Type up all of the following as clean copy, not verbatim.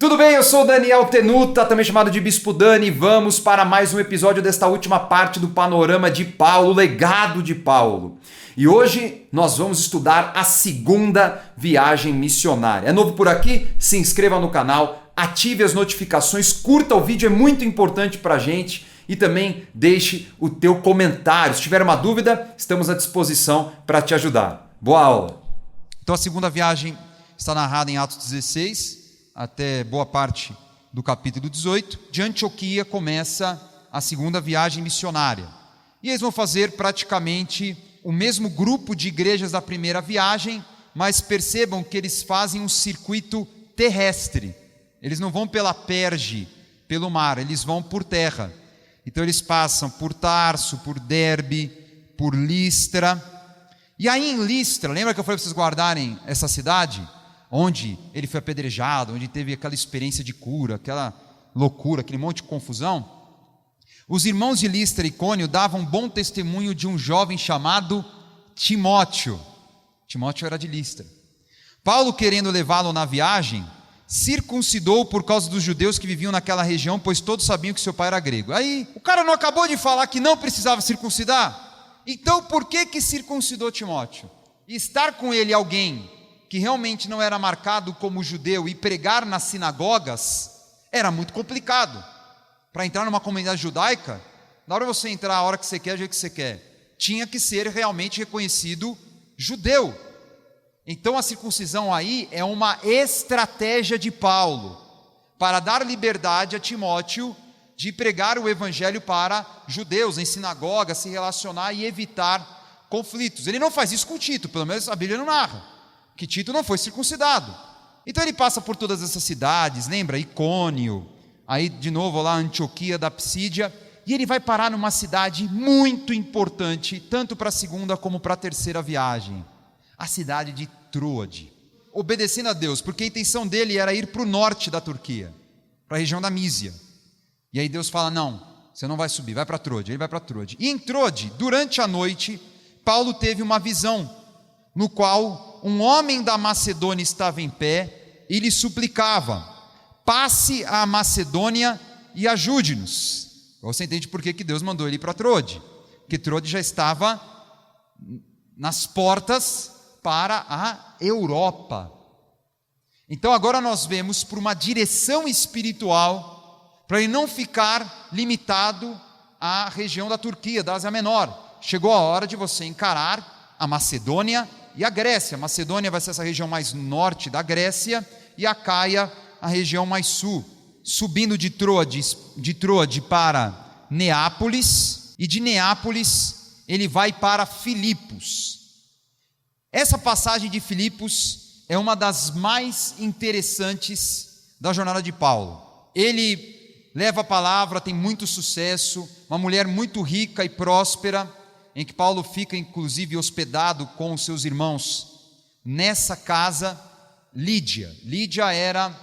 Tudo bem? Eu sou o Daniel Tenuta, também chamado de Bispo Dani, e vamos para mais um episódio desta última parte do panorama de Paulo, o legado de Paulo. E hoje nós vamos estudar a segunda viagem missionária. É novo por aqui? Se inscreva no canal, ative as notificações, curta o vídeo, é muito importante para a gente. E também deixe o teu comentário. Se tiver uma dúvida, estamos à disposição para te ajudar. Boa aula! Então a segunda viagem está narrada em Atos 16, até boa parte do capítulo 18. De Antioquia começa a segunda viagem missionária. E eles vão fazer praticamente o mesmo grupo de igrejas da primeira viagem, mas percebam que eles fazem um circuito terrestre. Eles não vão pela Perge, pelo mar, eles vão por terra. Então eles passam por Tarso, por Derbe, por Listra. E aí em Listra, lembra que eu falei para vocês guardarem essa cidade? Onde ele foi apedrejado, onde teve aquela experiência de cura, aquela loucura, aquele monte de confusão. Os irmãos de Listra e Icônio davam bom testemunho de um jovem chamado Timóteo. Timóteo era de Listra. Paulo, querendo levá-lo na viagem, circuncidou por causa dos judeus que viviam naquela região, pois todos sabiam que seu pai era grego. Aí, o cara não acabou de falar que não precisava circuncidar? Então por que circuncidou Timóteo? E estar com ele alguém que realmente não era marcado como judeu e pregar nas sinagogas, era muito complicado. Para entrar numa comunidade judaica, na hora de você entrar a hora que você quer, do jeito que você quer, tinha que ser realmente reconhecido judeu. Então a circuncisão aí é uma estratégia de Paulo, para dar liberdade a Timóteo de pregar o evangelho para judeus, em sinagogas, se relacionar e evitar conflitos. Ele não faz isso com Tito, pelo menos a Bíblia não narra, que Tito não foi circuncidado. Então ele passa por todas essas cidades, lembra? Icônio, aí de novo lá Antioquia da Psídia, e ele vai parar numa cidade muito importante, tanto para a segunda como para a terceira viagem, a cidade de Troade, obedecendo a Deus, porque a intenção dele era ir para o norte da Turquia, para a região da Mísia. E aí Deus fala, não, você não vai subir, vai para Troade. Ele vai para Troade. E em Troade, durante a noite, Paulo teve uma visão, no qual um homem da Macedônia estava em pé e lhe suplicava, passe a Macedônia e ajude-nos. Você entende por que Deus mandou ele ir para Troade, porque Troade já estava nas portas para a Europa. Então agora nós vemos por uma direção espiritual, para ele não ficar limitado à região da Turquia, da Ásia Menor. Chegou a hora de você encarar a Macedônia e a Grécia. A Macedônia vai ser essa região mais norte da Grécia e a Caia a região mais sul. Subindo de Troade para Neápolis, e de Neápolis ele vai para Filipos. Essa passagem de Filipos é uma das mais interessantes da jornada de Paulo. Ele leva a palavra, tem muito sucesso, uma mulher muito rica e próspera, em que Paulo fica inclusive hospedado com os seus irmãos, nessa casa, Lídia. Lídia era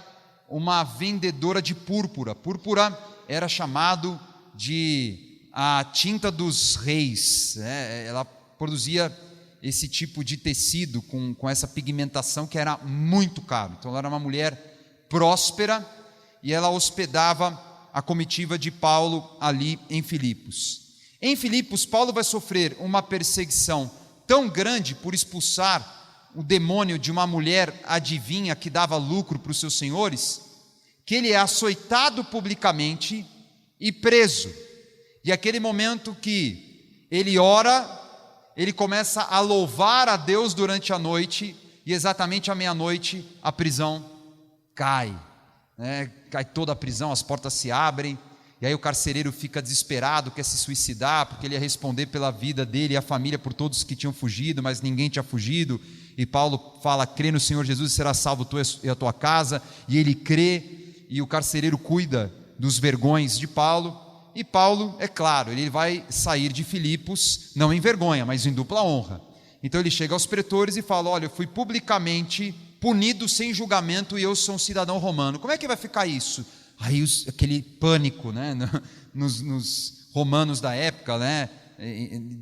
uma vendedora de púrpura. Púrpura era chamado de a tinta dos reis, né? Ela produzia esse tipo de tecido com essa pigmentação que era muito caro. Então ela era uma mulher próspera e ela hospedava a comitiva de Paulo ali em Filipos. Em Filipos, Paulo vai sofrer uma perseguição tão grande por expulsar o demônio de uma mulher adivinha que dava lucro para os seus senhores, que ele é açoitado publicamente e preso. E aquele momento que ele ora, ele começa a louvar a Deus durante a noite, e exatamente à meia-noite a prisão cai, né? Cai toda a prisão, as portas se abrem, e aí o carcereiro fica desesperado, quer se suicidar, porque ele ia responder pela vida dele e a família por todos que tinham fugido, mas ninguém tinha fugido. E Paulo fala, crê no Senhor Jesus e será salvo tu e a tua casa, e ele crê, e o carcereiro cuida dos vergões de Paulo. E Paulo, é claro, ele vai sair de Filipos, não em vergonha, mas em dupla honra. Então ele chega aos pretores e fala, olha, eu fui publicamente punido sem julgamento e eu sou um cidadão romano. Como é que vai ficar isso? Aí aquele pânico, né, nos romanos da época, né,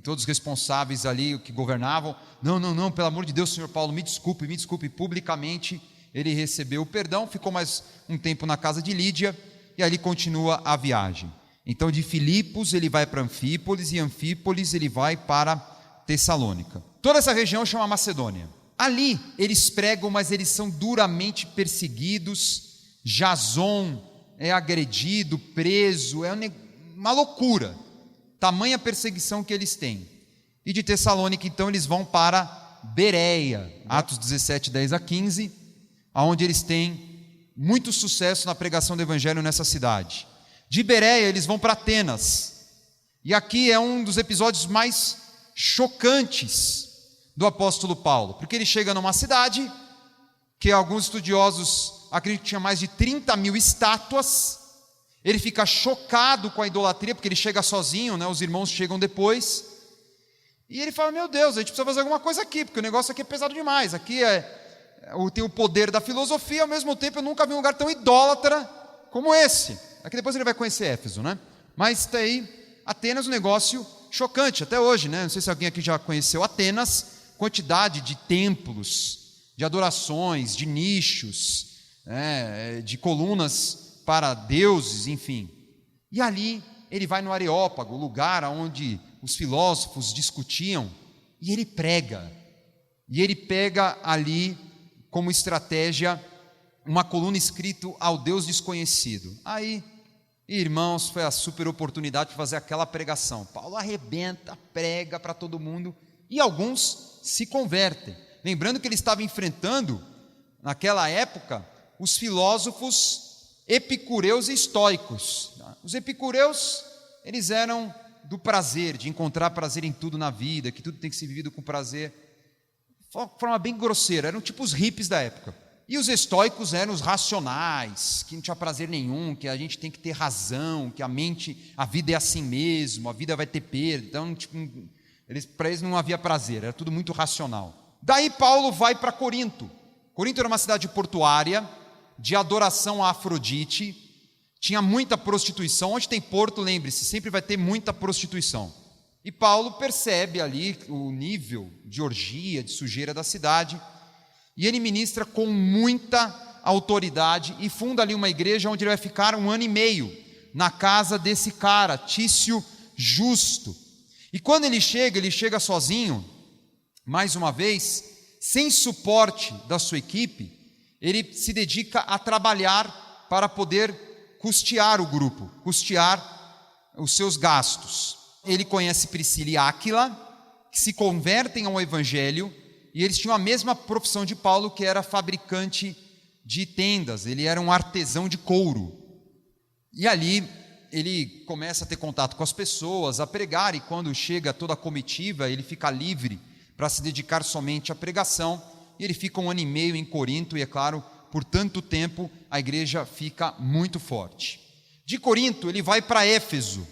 todos os responsáveis ali que governavam, não, pelo amor de Deus, senhor Paulo, me desculpe, publicamente ele recebeu o perdão, ficou mais um tempo na casa de Lídia, e ali continua a viagem. Então de Filipos ele vai para Anfípolis, e Anfípolis ele vai para Tessalônica. Toda essa região chama Macedônia. Ali eles pregam, mas eles são duramente perseguidos. Jason é agredido, preso, é uma loucura, tamanha perseguição que eles têm. E de Tessalônica então eles vão para Bereia, Atos 17, 10 a 15, onde eles têm muito sucesso na pregação do evangelho nessa cidade. De Bereia eles vão para Atenas, e aqui é um dos episódios mais chocantes do apóstolo Paulo, porque ele chega numa cidade que alguns estudiosos acreditam que tinha mais de 30 mil estátuas. Ele fica chocado com a idolatria, porque ele chega sozinho, os irmãos chegam depois, e ele fala, meu Deus, a gente precisa fazer alguma coisa aqui, porque o negócio aqui é pesado demais, aqui tem o poder da filosofia, ao mesmo tempo eu nunca vi um lugar tão idólatra como esse. Aqui depois ele vai conhecer Éfeso, mas está aí, Atenas, um negócio chocante, até hoje, não sei se alguém aqui já conheceu Atenas, quantidade de templos, de adorações, de nichos, de colunas para deuses, enfim. E ali ele vai no Areópago, lugar onde os filósofos discutiam, e ele prega. E ele pega ali como estratégia uma coluna escrito ao Deus desconhecido. Aí, irmãos, foi a super oportunidade de fazer aquela pregação. Paulo arrebenta, prega para todo mundo, e alguns se convertem. Lembrando que ele estava enfrentando, naquela época, os filósofos epicureus e estoicos. Os epicureus, eles eram do prazer, de encontrar prazer em tudo na vida, que tudo tem que ser vivido com prazer. De forma bem grosseira, eram tipo os hippies da época. E os estoicos eram os racionais, que não tinha prazer nenhum, que a gente tem que ter razão, que a vida é assim mesmo, a vida vai ter perda. Então, para eles não havia prazer, era tudo muito racional. Daí Paulo vai para Corinto. Corinto era uma cidade portuária, de adoração a Afrodite, tinha muita prostituição. Onde tem porto, lembre-se, sempre vai ter muita prostituição. E Paulo percebe ali o nível de orgia, de sujeira da cidade, e ele ministra com muita autoridade e funda ali uma igreja onde ele vai ficar 1 ano e meio, na casa desse cara, Tício Justo. E quando ele chega sozinho, mais uma vez, sem suporte da sua equipe, ele se dedica a trabalhar para poder custear o grupo, custear os seus gastos. Ele conhece Priscila e Áquila, que se convertem ao evangelho, e eles tinham a mesma profissão de Paulo, que era fabricante de tendas, ele era um artesão de couro. E ali ele começa a ter contato com as pessoas, a pregar, e quando chega toda a comitiva, ele fica livre para se dedicar somente à pregação, e ele fica 1 ano e meio em Corinto, e é claro, por tanto tempo, a igreja fica muito forte. De Corinto, ele vai para Éfeso.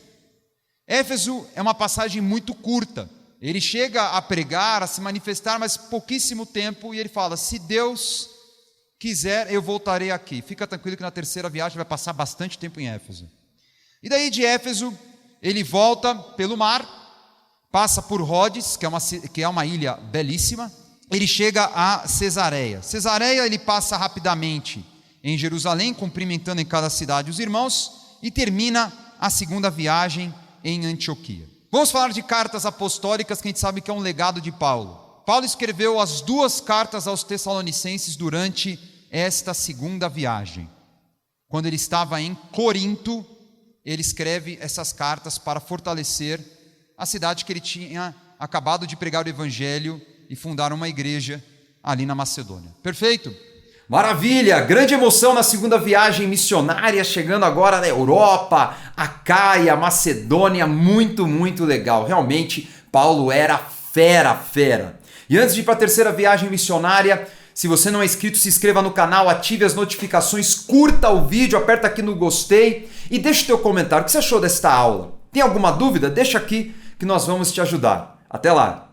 Éfeso é uma passagem muito curta, ele chega a pregar, a se manifestar, mas pouquíssimo tempo, e ele fala, se Deus quiser, eu voltarei aqui. Fica tranquilo que na terceira viagem vai passar bastante tempo em Éfeso. E daí de Éfeso, ele volta pelo mar, passa por Rhodes, que é uma ilha belíssima, ele chega a Cesareia. Cesareia ele passa rapidamente em Jerusalém, cumprimentando em cada cidade os irmãos, e termina a segunda viagem em Antioquia. Vamos falar de cartas apostólicas, que a gente sabe que é um legado de Paulo. Paulo escreveu as 2 cartas aos Tessalonicenses durante esta segunda viagem. Quando ele estava em Corinto, ele escreve essas cartas para fortalecer a cidade que ele tinha acabado de pregar o evangelho e fundar uma igreja ali na Macedônia. Perfeito? Maravilha! Grande emoção na segunda viagem missionária, chegando agora na Europa, Acaia, Macedônia, muito, muito legal. Realmente, Paulo era fera. E antes de ir para a terceira viagem missionária, se você não é inscrito, se inscreva no canal, ative as notificações, curta o vídeo, aperta aqui no gostei e deixa o teu comentário. O que você achou desta aula? Tem alguma dúvida? Deixa aqui que nós vamos te ajudar. Até lá!